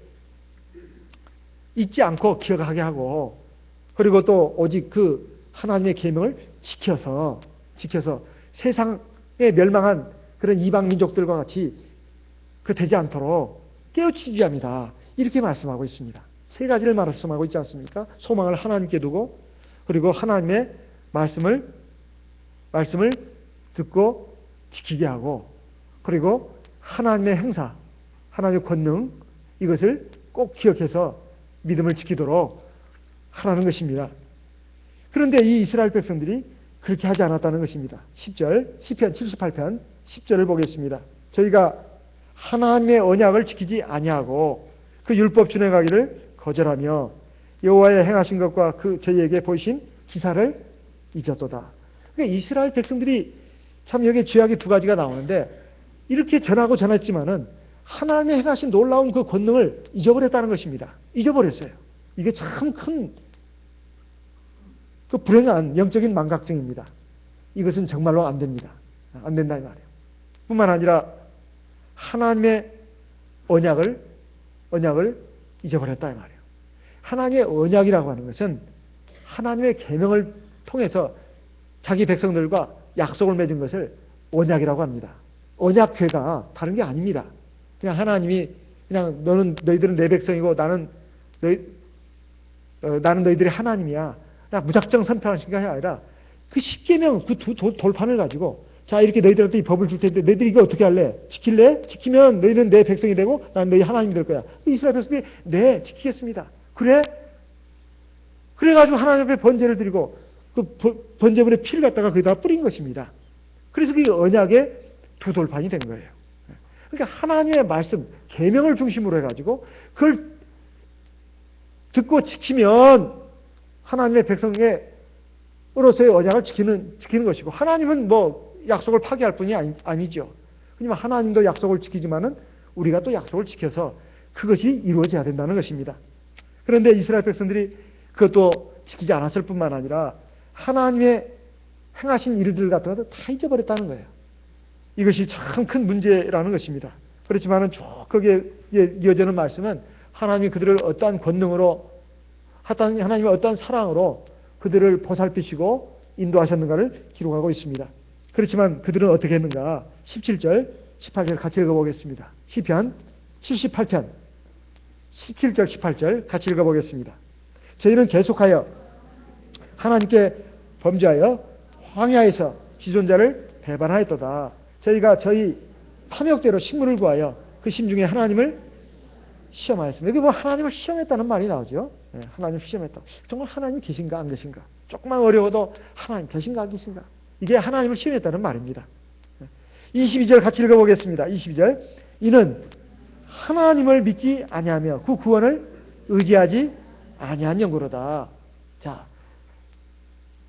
잊지 않고 기억하게 하고 그리고 또 오직 그 하나님의 계명을 지켜서 세상에 멸망한 그런 이방 민족들과 같이 그 되지 않도록 깨우치기 합니다. 이렇게 말씀하고 있습니다. 세 가지를 말씀하고 있지 않습니까? 소망을 하나님께 두고 그리고 하나님의 말씀을 듣고 지키게 하고 그리고 하나님의 행사, 하나님의 권능 이것을 꼭 기억해서 믿음을 지키도록 하라는 것입니다. 그런데 이 이스라엘 백성들이 그렇게 하지 않았다는 것입니다. 10절, 시편 78편 10절을 보겠습니다. 저희가 하나님의 언약을 지키지 아니하고 그 율법 준행하기를 거절하며 여호와의 행하신 것과 그 저희에게 보이신 기사를 잊었도다. 그러니까 이스라엘 백성들이 참 여기 죄악이 두 가지가 나오는데 이렇게 전하고 전했지만은 하나님의 행하신 놀라운 그 권능을 잊어버렸다는 것입니다. 잊어버렸어요. 이게 참 큰 그 불행한 영적인 망각증입니다. 이것은 정말로 안 됩니다. 안 된다 이 말이에요. 뿐만 아니라 하나님의 언약을 잊어버렸다 이 말이에요. 하나님의 언약이라고 하는 것은 하나님의 계명을 통해서 자기 백성들과 약속을 맺은 것을 언약이라고 합니다. 언약궤가 다른 게 아닙니다. 그냥 하나님이 그냥 너희들은 내 백성이고 나는 너희들의 하나님이야. 그냥 무작정 선포하신 게 아니라 그 십계명 그 두 돌판을 가지고 자 이렇게 너희들한테 이 법을 줄 텐데 너희들이 이거 어떻게 할래? 지킬래? 지키면 너희는 내 백성이 되고 나는 너희 하나님이 될 거야. 이스라엘 백성들이 네 지키겠습니다. 그래? 그래가지고 하나님 앞에 번제를 드리고 그 번제물의 피를 갖다가 거기다가 뿌린 것입니다. 그래서 그 언약의 두 돌판이 된 거예요. 그러니까 하나님의 말씀, 계명을 중심으로 해가지고 그걸 듣고 지키면 하나님의 백성으로서의 언약을 지키는 것이고 하나님은 뭐 약속을 파기할 뿐이 아니죠. 하지만 하나님도 약속을 지키지만은 우리가 또 약속을 지켜서 그것이 이루어져야 된다는 것입니다. 그런데 이스라엘 백성들이 그것도 지키지 않았을 뿐만 아니라 하나님의 행하신 일들 같은 것도 다 잊어버렸다는 거예요. 이것이 참 큰 문제라는 것입니다. 그렇지만은 쭉 거기에 이어지는 말씀은 하나님이 그들을 어떠한 권능으로 하나님의 어떠한 사랑으로 그들을 보살피시고 인도하셨는가를 기록하고 있습니다. 그렇지만 그들은 어떻게 했는가? 17절, 18절 같이 읽어보겠습니다. 시편 78편 17절, 18절 같이 읽어보겠습니다. 저희는 계속하여 하나님께 범죄하여 황야에서 지존자를 배반하였도다. 저희가 저희 탐욕대로 식물을 구하여 그 심중에 하나님을 시험하였습니다. 여기 뭐 하나님을 시험했다는 말이 나오죠. 네, 하나님을 시험했다. 정말 하나님 계신가 안 계신가? 조금만 어려워도 하나님 계신가 안 계신가? 이게 하나님을 시험했다는 말입니다. 22절 같이 읽어보겠습니다. 22절 이는 하나님을 믿지 아니하며 그 구원을 의지하지 아니한 영구로다. 자,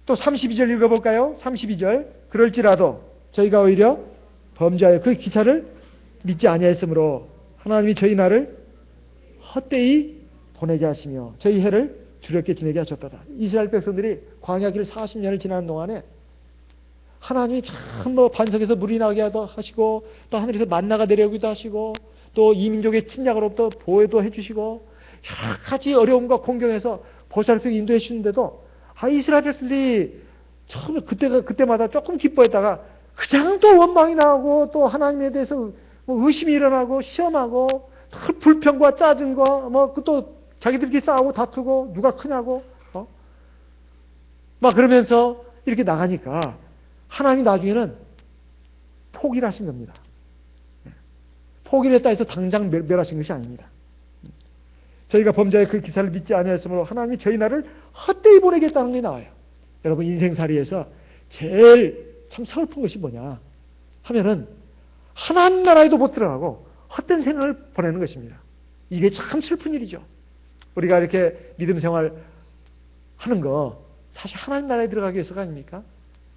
또 32절 읽어볼까요? 32절 그럴지라도 저희가 오히려 범죄하여 그 기사를 믿지 아니하였으므로 하나님이 저희 날을 헛되이 보내게 하시며 저희 해를 두렵게 지내게 하셨다. 이스라엘 백성들이 광야길 40년을 지나는 동안에 하나님이 참 뭐 반석에서 물이 나게 하시고 또 하늘에서 만나가 내려오기도 하시고 또 이민족의 침략으로부터 보호도 해주시고 여러 가지 어려움과 공경에서 보살펴 인도해 주시는데도 이스라엘 백성들이 처음에 그때마다 조금 기뻐했다가 그냥 또 원망이 나오고 또 하나님에 대해서 뭐 의심이 일어나고 시험하고 불평과 짜증과 뭐 또 자기들끼리 싸우고 다투고 누가 크냐고 막 그러면서 이렇게 나가니까 하나님이 나중에는 포기를 하신 겁니다. 포기를 했다 해서 당장 멸하신 것이 아닙니다. 저희가 범죄의 그 기사를 믿지 아니하였으므로 하나님이 저희 나를 헛되이 보내겠다는 게 나와요. 여러분 인생살이에서 제일 참 슬픈 것이 뭐냐 하면은 하나님 나라에도 못 들어가고 헛된 생을 보내는 것입니다. 이게 참 슬픈 일이죠. 우리가 이렇게 믿음 생활 하는 거 사실 하나님 나라에 들어가기 위해서가 아닙니까?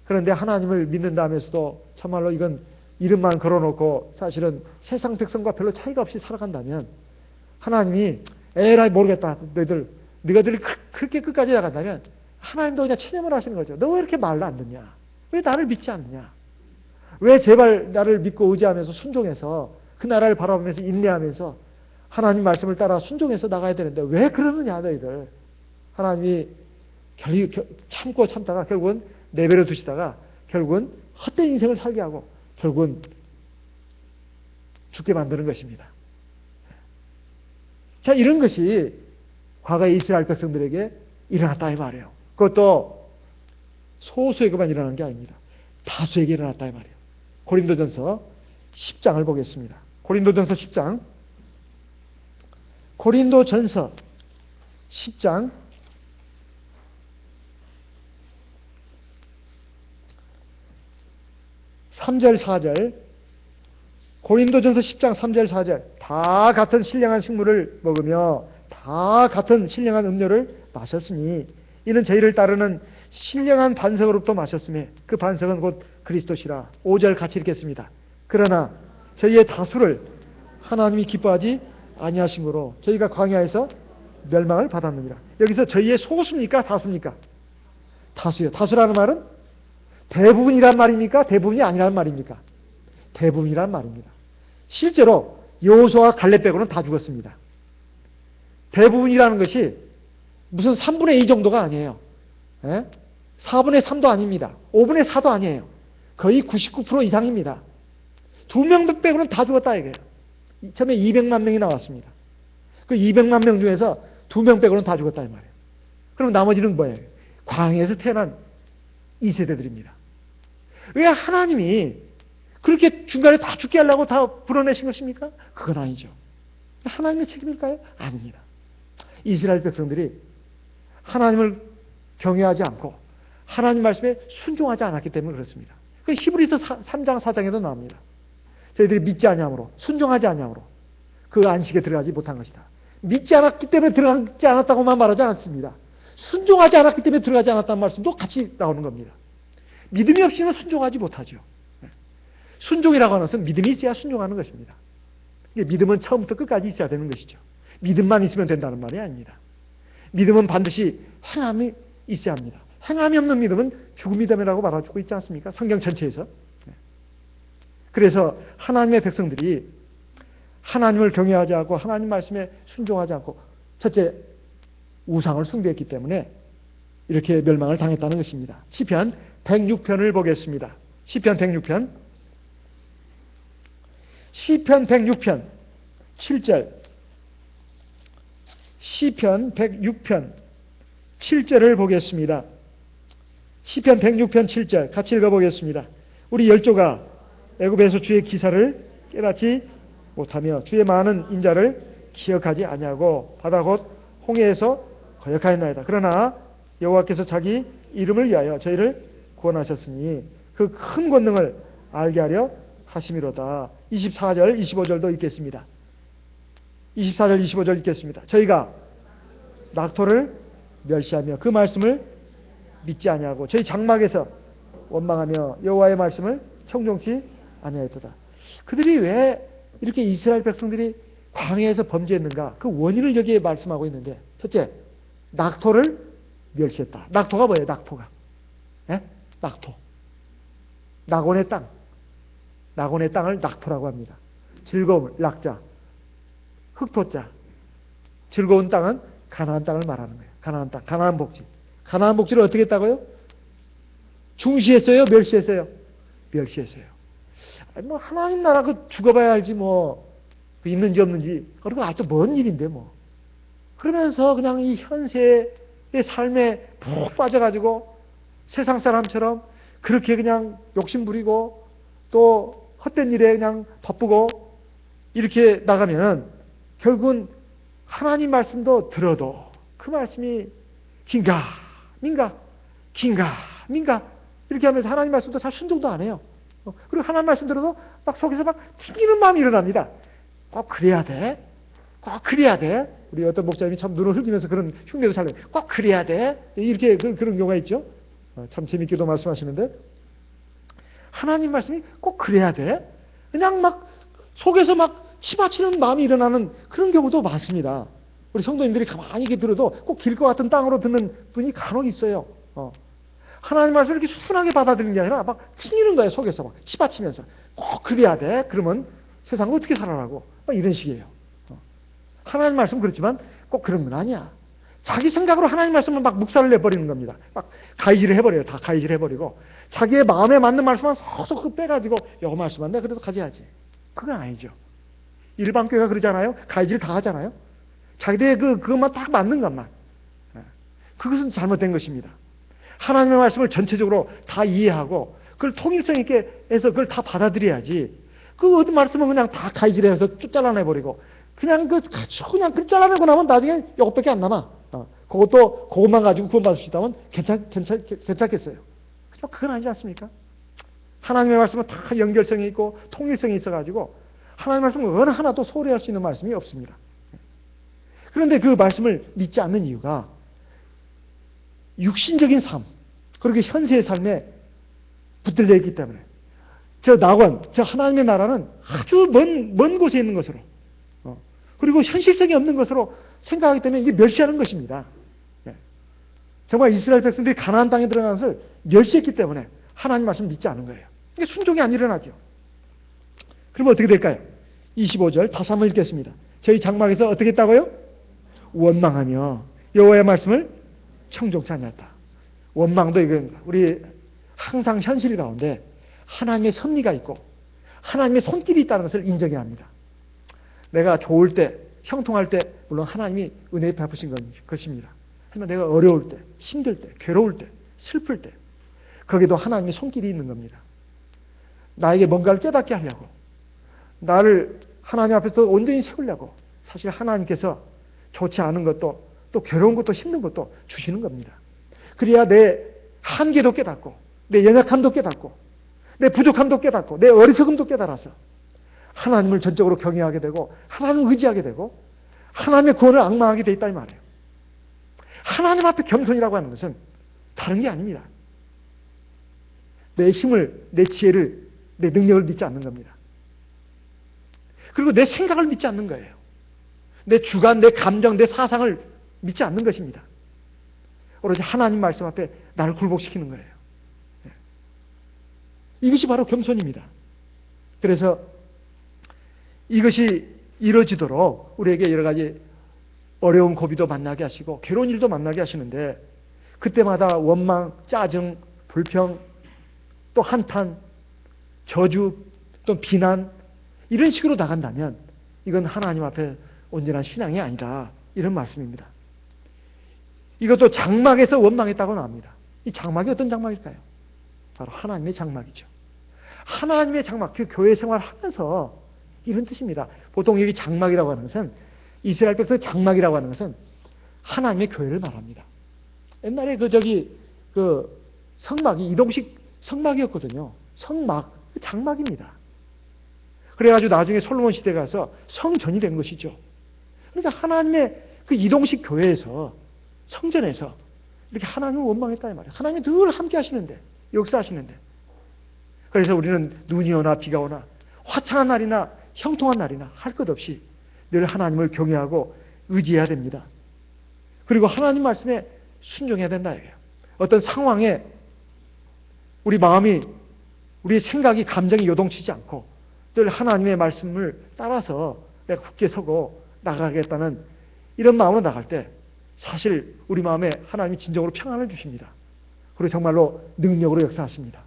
그런데 하나님을 믿는다 하면서도 참말로 이건 이름만 걸어놓고 사실은 세상 백성과 별로 차이가 없이 살아간다면 하나님이 에라이 모르겠다. 너희들이 그렇게 끝까지 나간다면 하나님도 그냥 체념을 하시는 거죠. 너 왜 이렇게 말을 안 듣냐? 왜 나를 믿지 않느냐? 왜 제발 나를 믿고 의지하면서 순종해서 그 나라를 바라보면서 인내하면서 하나님 말씀을 따라 순종해서 나가야 되는데 왜 그러느냐 너희들. 하나님이 참고 참다가 결국은 내버려 두시다가 결국은 헛된 인생을 살게 하고 결국은 죽게 만드는 것입니다. 자, 이런 것이 과거에 이스라엘 백성들에게 일어났다 이 말이에요. 그것도 소수에게만 일어난 게 아닙니다. 다수에게 일어났다 이 말이에요. 고린도전서 10장을 보겠습니다. 고린도전서 10장. 고린도전서 10장 3절 4절. 고린도전서 10장 3절 4절. 다 같은 신령한 식물을 먹으며 다 같은 신령한 음료를 마셨으니 이는 저희를 따르는 신령한 반석으로부터 마셨음에 그 반석은 곧 그리스도시라. 5절 같이 읽겠습니다. 그러나 저희의 다수를 하나님이 기뻐하지 아니하심으로 저희가 광야에서 멸망을 받았느니라. 여기서 저희의 소수입니까? 다수입니까? 다수요. 다수라는 말은 대부분이란 말입니까? 대부분이 아니란 말입니까? 대부분이란 말입니다. 실제로 여호수아와 갈렙 빼고는 다 죽었습니다. 대부분이라는 것이 무슨 3분의 2 정도가 아니에요. 4분의 3도 아닙니다. 5분의 4도 아니에요. 거의 99% 이상입니다. 2명 빼고는 다 죽었다 이거예요. 처음에 200만 명이 나왔습니다. 그 200만 명 중에서 2명 빼고는 다 죽었다 이 말이에요. 그럼 나머지는 뭐예요? 광야에서 태어난 2세대들입니다. 왜 하나님이 그렇게 중간에 다 죽게 하려고 다 불어내신 것입니까? 그건 아니죠. 하나님의 책임일까요? 아닙니다. 이스라엘 백성들이 하나님을 경외하지 않고 하나님 말씀에 순종하지 않았기 때문에 그렇습니다. 그 히브리서 3장 4장에도 나옵니다. 저희들이 믿지 아니함으로 순종하지 아니함으로 그 안식에 들어가지 못한 것이다. 믿지 않았기 때문에 들어가지 않았다고만 말하지 않습니다. 순종하지 않았기 때문에 들어가지 않았다는 말씀도 같이 나오는 겁니다. 믿음이 없이는 순종하지 못하죠. 순종이라고 하는 것은 믿음이 있어야 순종하는 것입니다. 믿음은 처음부터 끝까지 있어야 되는 것이죠. 믿음만 있으면 된다는 말이 아닙니다. 믿음은 반드시 행함이 있어야 합니다. 행함이 없는 믿음은 죽은 믿음이라고 말해주고 있지 않습니까? 성경 전체에서. 그래서 하나님의 백성들이 하나님을 경외하지 않고 하나님 말씀에 순종하지 않고 첫째 우상을 숭배했기 때문에 이렇게 멸망을 당했다는 것입니다. 시편 106편을 보겠습니다. 시편 106편 7절 시편 106편 7절을 보겠습니다. 시편 106편 7절 같이 읽어보겠습니다. 우리 열조가 애굽에서 주의 기사를 깨닫지 못하며 주의 많은 인자를 기억하지 아니하고 바다 곧 홍해에서 거역하였나이다. 그러나 여호와께서 자기 이름을 위하여 저희를 구원하셨으니 그 큰 권능을 알게 하려 하심이로다. 24절 25절도 읽겠습니다. 24절 25절 읽겠습니다. 저희가 낙토를 멸시하며 그 말씀을 믿지 아니하고 저희 장막에서 원망하며 여호와의 말씀을 청종치 아니하였도다. 그들이 왜 이렇게 이스라엘 백성들이 광야에서 범죄했는가? 그 원인을 여기에 말씀하고 있는데 첫째, 낙토를 멸시했다. 낙토가 뭐예요? 낙토가. 예? 낙토. 낙원의 땅. 낙원의 땅을 낙토라고 합니다. 즐거움을 낙자. 흑토자. 즐거운 땅은 가나안 땅을 말하는 거예요. 가나안 땅. 가나안 복지. 가나안 복지를 어떻게 했다고요? 중시했어요? 멸시했어요? 멸시했어요. 아니, 뭐 하나님 나라 그 죽어봐야 알지 뭐 그 있는지 없는지 그리고 아직도 먼 일인데 뭐 그러면서 그냥 이 현세의 삶에 푹 빠져가지고 세상 사람처럼 그렇게 그냥 욕심부리고 또 헛된 일에 그냥 바쁘고 이렇게 나가면 결국은 하나님 말씀도 들어도 그 말씀이 긴가 민가 긴가 민가 이렇게 하면서 하나님 말씀도 잘 순종도 안 해요. 그리고 하나님 말씀 들어도 막 속에서 막 튕기는 마음이 일어납니다. 꼭 그래야 돼. 꼭 그래야 돼. 우리 어떤 목사님이 참 눈을 흘리면서 그런 흉내도 잘 내요. 꼭 그래야 돼. 이렇게 그런 경우가 있죠. 참 재밌게도 말씀하시는데 하나님 말씀이 꼭 그래야 돼. 그냥 막 속에서 막 치받치는 마음이 일어나는 그런 경우도 많습니다. 우리 성도님들이 가만히 이렇게 들어도 꼭 길 것 같은 땅으로 듣는 분이 간혹 있어요. 하나님 말씀을 이렇게 순하게 받아들이는 게 아니라 막 튕기는 거예요. 속에서 막 치받치면서. 꼭 그래야 돼. 그러면 세상을 어떻게 살아라고. 막 이런 식이에요. 하나님 말씀 그렇지만 꼭 그런 건 아니야. 자기 생각으로 하나님 말씀을 막 묵살을 내버리는 겁니다. 막 가이질을 해버려요. 다 가이질 해버리고. 자기의 마음에 맞는 말씀만 속속 빼가지고 요거 말씀만 내가 그래도 가져야지. 그건 아니죠. 일반 교회가 그러잖아요. 가이질 다 하잖아요. 자기들의 그것만 딱 맞는 것만. 그것은 잘못된 것입니다. 하나님의 말씀을 전체적으로 다 이해하고 그걸 통일성 있게 해서 그걸 다 받아들여야지. 그 어떤 말씀은 그냥 다 가이질해서 쭉 잘라내버리고 그냥 그냥 잘라내고 나면 나중에 이것밖에 안 남아. 그것만 가지고 구원받을 수 있다면 괜찮겠어요. 하지만 그건 아니지 않습니까? 하나님의 말씀은 다 연결성이 있고 통일성이 있어가지고 하나님의 말씀은 어느 하나도 소홀히할 수 있는 말씀이 없습니다. 그런데 그 말씀을 믿지 않는 이유가 육신적인 삶, 그리고 현세의 삶에 붙들려 있기 때문에 저 낙원, 저 하나님의 나라는 아주 먼 곳에 있는 것으로 그리고 현실성이 없는 것으로 생각하기 때문에 이게 멸시하는 것입니다. 정말 이스라엘 백성들이 가나안 땅에 들어가는 것을 멸시했기 때문에 하나님 말씀 믿지 않은 거예요. 이게 순종이 안 일어나죠. 그러면 어떻게 될까요? 25절 다시 한번 읽겠습니다. 저희 장막에서 어떻게 했다고요? 원망하며 여호와의 말씀을 청종치 않았다. 원망도 이겁니다. 우리 항상 현실 가운데 하나님의 섭리가 있고 하나님의 손길이 있다는 것을 인정해야 합니다. 내가 좋을 때, 형통할 때 물론 하나님이 은혜 베푸신 것입니다. 하지만 내가 어려울 때, 힘들 때, 괴로울 때, 슬플 때 거기도 하나님의 손길이 있는 겁니다. 나에게 뭔가를 깨닫게 하려고, 나를 하나님 앞에서 온전히 세우려고 사실 하나님께서 좋지 않은 것도 또 괴로운 것도 힘든 것도 주시는 겁니다. 그래야 내 한계도 깨닫고 내 연약함도 깨닫고 내 부족함도 깨닫고 내 어리석음도 깨달아서 하나님을 전적으로 경외하게 되고 하나님을 의지하게 되고 하나님의 구원을 앙망하게 돼 있다 이 말이에요. 하나님 앞에 겸손이라고 하는 것은 다른 게 아닙니다. 내 힘을, 내 지혜를, 내 능력을 믿지 않는 겁니다. 그리고 내 생각을 믿지 않는 거예요. 내 주관, 내 감정, 내 사상을 믿지 않는 것입니다. 오로지 하나님 말씀 앞에 나를 굴복시키는 거예요. 이것이 바로 겸손입니다. 그래서 이것이 이루어지도록 우리에게 여러 가지 어려운 고비도 만나게 하시고 괴로운 일도 만나게 하시는데 그때마다 원망, 짜증, 불평, 또 한탄, 저주, 또 비난 이런 식으로 나간다면 이건 하나님 앞에 온전한 신앙이 아니다. 이런 말씀입니다. 이것도 장막에서 원망했다고 나옵니다. 이 장막이 어떤 장막일까요? 바로 하나님의 장막이죠. 하나님의 장막, 그 교회 생활하면서 이런 뜻입니다. 보통 여기 장막이라고 하는 것은 이스라엘 백성의 장막이라고 하는 것은 하나님의 교회를 말합니다. 옛날에 그 성막이 이동식 성막이었거든요. 성막, 장막입니다. 그래가지고 나중에 솔로몬 시대에 가서 성전이 된 것이죠. 그러니까 하나님의 그 이동식 교회에서 성전에서 이렇게 하나님을 원망했다 이 말이에요. 하나님이 늘 함께 하시는데, 역사하시는데. 그래서 우리는 눈이 오나 비가 오나 화창한 날이나 형통한 날이나 할 것 없이 늘 하나님을 경외하고 의지해야 됩니다. 그리고 하나님 말씀에 순종해야 된다 이거예요. 어떤 상황에 우리 마음이, 우리의 생각이, 감정이 요동치지 않고 늘 하나님의 말씀을 따라서 내가 굳게 서고 나가겠다는 이런 마음으로 나갈 때 사실 우리 마음에 하나님이 진정으로 평안을 주십니다. 그리고 정말로 능력으로 역사하십니다.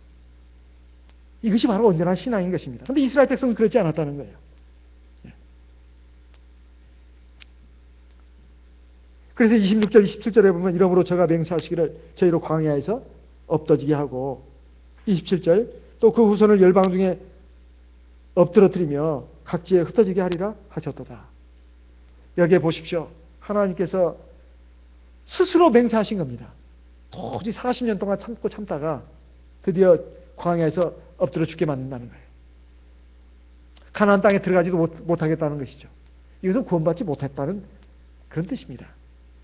이것이 바로 온전한 신앙인 것입니다. 그런데 이스라엘 백성은 그렇지 않았다는 거예요. 그래서 26절, 27절에 보면 이러므로 저가 맹세하시기를 저희로 광야에서 엎어지게 하고 27절 또 그 후손을 열방 중에 엎드러뜨리며 각지에 흩어지게 하리라 하셨도다. 여기에 보십시오. 하나님께서 스스로 맹세하신 겁니다. 도저히 40년 동안 참고 참다가 드디어 광야에서 엎드려 죽게 만든다는 거예요. 가나안 땅에 들어가지도 못하겠다는 것이죠. 이것은 구원받지 못했다는 그런 뜻입니다.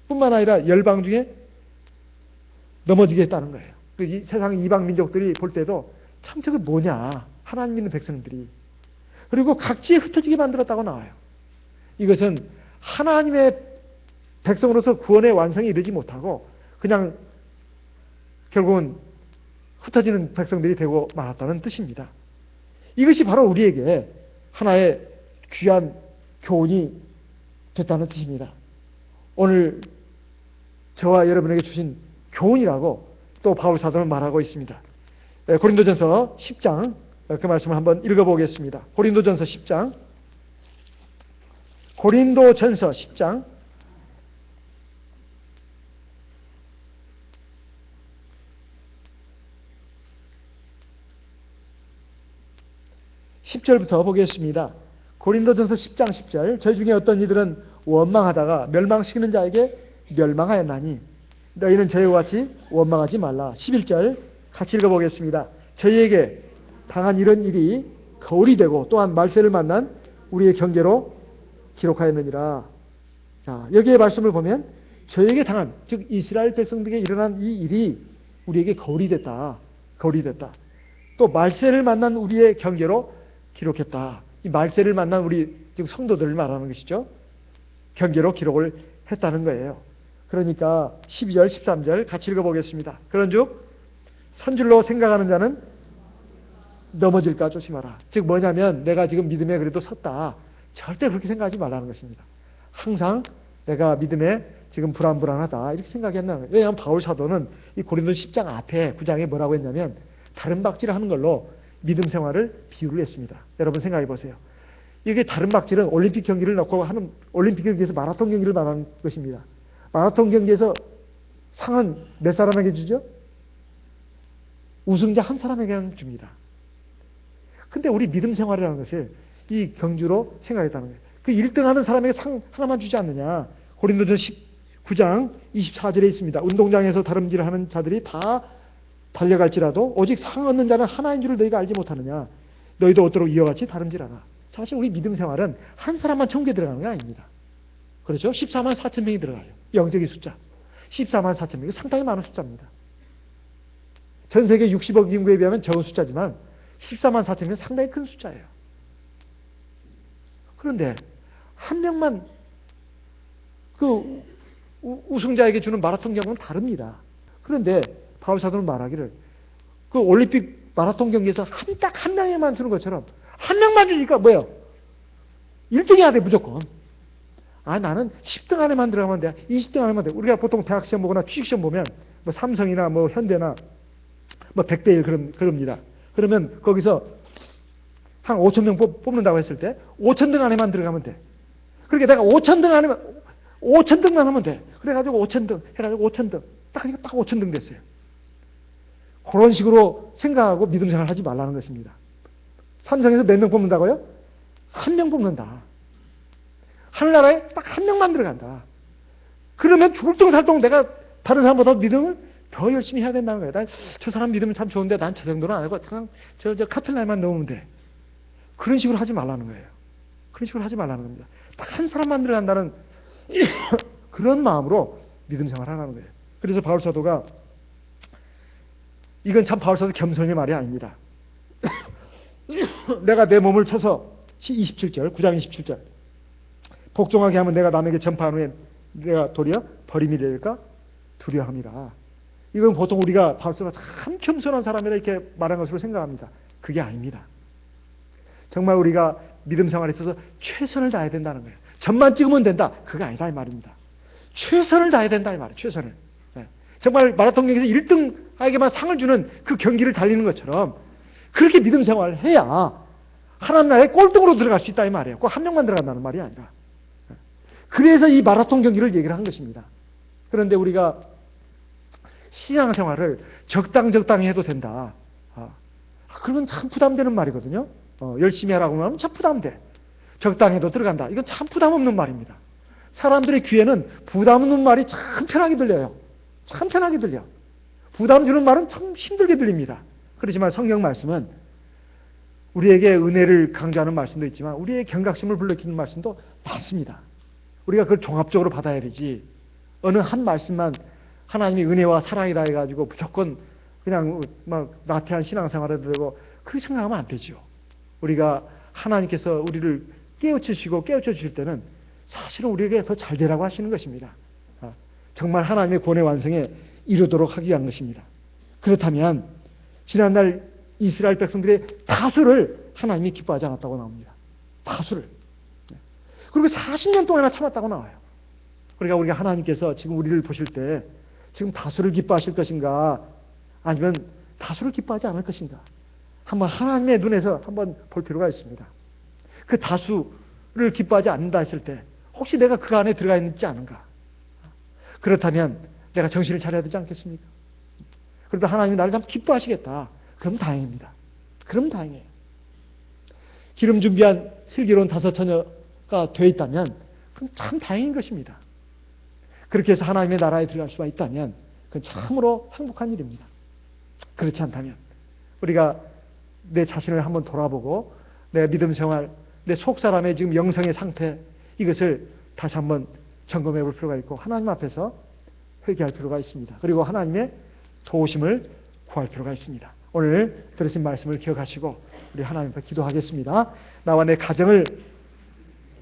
뿐만 아니라 열방 중에 넘어지게 했다는 거예요. 세상 이방 민족들이 볼 때도 참 저게 뭐냐, 하나님 믿는 백성들이. 그리고 각지에 흩어지게 만들었다고 나와요. 이것은 하나님의 백성으로서 구원의 완성에 이르지 못하고 그냥 결국은 흩어지는 백성들이 되고 말았다는 뜻입니다. 이것이 바로 우리에게 하나의 귀한 교훈이 됐다는 뜻입니다. 오늘 저와 여러분에게 주신 교훈이라고 또 바울 사도는 말하고 있습니다. 고린도전서 10장 그 말씀을 한번 읽어보겠습니다. 고린도전서 10장 10절부터 보겠습니다. 고린도전서 10장 10절 저희 중에 어떤 이들은 원망하다가 멸망시키는 자에게 멸망하였나니 너희는 저희와 같이 원망하지 말라. 11절 같이 읽어보겠습니다. 저희에게 당한 이런 일이 거울이 되고 또한 말세를 만난 우리의 경계로 기록하였느니라. 자, 여기에 말씀을 보면 저희에게 당한, 즉 이스라엘 백성들에게 일어난 이 일이 우리에게 거울이 됐다. 거울이 됐다. 또 말세를 만난 우리의 경계로 기록했다. 이 말세를 만난 우리 즉 성도들을 말하는 것이죠. 경계로 기록을 했다는 거예요. 그러니까 12절, 13절 같이 읽어보겠습니다. 그런즉 선줄로 생각하는 자는 넘어질까 조심하라. 즉 뭐냐면 내가 지금 믿음에 그래도 섰다. 절대 그렇게 생각하지 말라는 것입니다. 항상 내가 믿음에 지금 불안불안하다 이렇게 생각했나. 왜냐하면 바울 사도는 이 고린도 10장 앞에 9장에 뭐라고 했냐면 다른 박질을 하는 걸로 믿음 생활을 비유를 했습니다. 여러분 생각해 보세요. 이게 다른 박질은 올림픽 경기를 넣고 하는 올림픽 경기에서 마라톤 경기를 말하는 것입니다. 마라톤 경기에서 상은 몇 사람에게 주죠? 우승자 한 사람에게만 줍니다. 근데 우리 믿음 생활이라는 것을 이 경주로 생각했다는 거예요. 그 1등 하는 사람에게 상 하나만 주지 않느냐. 고린도전 19장 24절에 있습니다. 운동장에서 다름질을 하는 자들이 다 달려갈지라도 오직 상 얻는 자는 하나인 줄을 너희가 알지 못하느냐. 너희도 어도록 이와 같이 다름질하라. 사실 우리 믿음 생활은 한 사람만 천국에 들어가는 게 아닙니다. 그렇죠? 14만 4천 명이 들어가요. 영적인 숫자. 14만 4천 명. 상당히 많은 숫자입니다. 전 세계 60억 인구에 비하면 적은 숫자지만 14만 4천 명은 상당히 큰 숫자예요. 그런데 한 명만 그 우승자에게 주는 마라톤 경기는 다릅니다. 그런데 바울 사도는 말하기를 그 올림픽 마라톤 경기에서 딱 한 명에만 주는 것처럼 한 명만 주니까 뭐예요? 1등 해야 돼 무조건. 아 나는 10등 안에만 들어가면 돼. 20등 안에만 돼. 우리가 보통 대학 시험 보거나 취직 시험 보면 뭐 삼성이나 뭐 현대나 뭐 100대 1 그럽니다. 그러면 거기서 한 5천 명 뽑는다고 했을 때 5천 등 안에만 들어가면 돼. 그러니까 내가 5천 등 안에만 5천 등만 하면 돼. 그래가지고 5천 등 해가지고 5천 등 딱 하니까 딱 5천 등 됐어요. 그런 식으로 생각하고 믿음 생활 하지 말라는 것입니다. 삼성에서 몇 명 뽑는다고요? 한 명 뽑는다. 하늘나라에 딱 한 명만 들어간다. 그러면 죽을 똥 살 똥 내가 다른 사람보다 믿음을 더 열심히 해야 된다는 거예요. 난 저 사람 믿으면 참 좋은데 난 저 정도는 안 하고 그냥 저 카틀라에만 넣으면 돼. 그런 식으로 하지 말라는 거예요. 그런 식으로 하지 말라는 겁니다. 딱 한 사람만 들어간다는 그런 마음으로 믿음 생활을 하라는 거예요. 그래서 바울 사도가 이건 참 바울 사도 겸손의 말이 아닙니다. 내가 내 몸을 쳐서 27절 9장 27절 복종하게 하면 내가 남에게 전파한 후에 내가 도리어 버림이 될까 두려워함이라. 이건 보통 우리가 바울 사도가 참 겸손한 사람이라 이렇게 말한 것으로 생각합니다. 그게 아닙니다. 정말 우리가 믿음 생활에 있어서 최선을 다해야 된다는 거예요. 점만 찍으면 된다. 그거 아니다 이 말입니다. 최선을 다해야 된다 이 말이에요. 최선을. 네. 정말 마라톤 경기에서 1등에게만 상을 주는 그 경기를 달리는 것처럼 그렇게 믿음 생활을 해야 하나님 나라에 꼴등으로 들어갈 수 있다 이 말이에요. 꼭 한 명만 들어간다는 말이 아니라. 그래서 이 마라톤 경기를 얘기를 한 것입니다. 그런데 우리가 신앙생활을 적당히 해도 된다. 그건 참 부담되는 말이거든요. 열심히 하라고 하면 참 부담돼. 적당해도 들어간다. 이건 참 부담 없는 말입니다. 사람들의 귀에는 부담 없는 말이 참 편하게 들려요. 참 편하게 들려. 부담 주는 말은 참 힘들게 들립니다. 그렇지만 성경 말씀은 우리에게 은혜를 강조하는 말씀도 있지만 우리의 경각심을 불러일으키는 말씀도 많습니다. 우리가 그걸 종합적으로 받아야 되지 어느 한 말씀만 하나님의 은혜와 사랑이다 해가지고 무조건 그냥 막 나태한 신앙생활을 되고 그렇게 생각하면 안 되죠. 우리가 하나님께서 우리를 깨우치시고 깨우쳐 주실 때는 사실은 우리에게 더 잘 되라고 하시는 것입니다. 정말 하나님의 권의 완성에 이르도록 하기 위한 것입니다. 그렇다면 지난날 이스라엘 백성들의 다수를 하나님이 기뻐하지 않았다고 나옵니다. 다수를. 그리고 40년 동안이나 참았다고 나와요. 그러니까 우리가 하나님께서 지금 우리를 보실 때 지금 다수를 기뻐하실 것인가 아니면 다수를 기뻐하지 않을 것인가 한번 하나님의 눈에서 한번 볼 필요가 있습니다. 그 다수를 기뻐하지 않는다 했을 때 혹시 내가 그 안에 들어가 있지 않은가? 그렇다면 내가 정신을 차려야 되지 않겠습니까? 그래도 하나님이 나를 참 기뻐하시겠다. 그럼 다행입니다. 그럼 다행이에요. 기름 준비한 슬기로운 5 처녀가 되어 있다면 그럼 참 다행인 것입니다. 그렇게 해서 하나님의 나라에 들어갈 수가 있다면 그건 참으로 행복한 일입니다. 그렇지 않다면 우리가 내 자신을 한번 돌아보고 내 믿음 생활, 내 속사람의 지금 영성의 상태 이것을 다시 한번 점검해 볼 필요가 있고 하나님 앞에서 회개할 필요가 있습니다. 그리고 하나님의 도우심을 구할 필요가 있습니다. 오늘 들으신 말씀을 기억하시고 우리 하나님 앞에 기도하겠습니다. 나와 내 가정을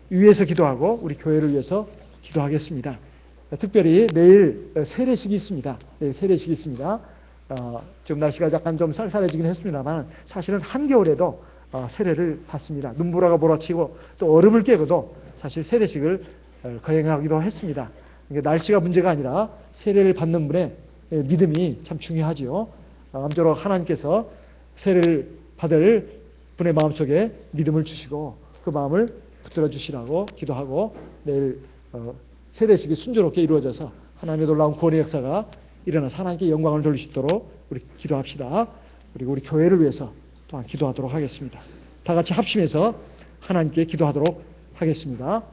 위해서 기도하고 우리 교회를 위해서 기도하겠습니다. 특별히 내일 세례식이 있습니다. 네, 세례식이 있습니다. 지금 날씨가 약간 좀 쌀쌀해지긴 했습니다만 사실은 한겨울에도 세례를 받습니다. 눈보라가 몰아치고 또 얼음을 깨고도 사실 세례식을 거행하기도 했습니다. 날씨가 문제가 아니라 세례를 받는 분의 믿음이 참 중요하지요. 아무쪼록 하나님께서 세례를 받을 분의 마음속에 믿음을 주시고 그 마음을 붙들어 주시라고 기도하고 내일 세대식이 순조롭게 이루어져서 하나님의 놀라운 구원의 역사가 일어나서 하나님께 영광을 돌릴 수 있도록 우리 기도합시다. 그리고 우리 교회를 위해서 또한 기도하도록 하겠습니다. 다 같이 합심해서 하나님께 기도하도록 하겠습니다.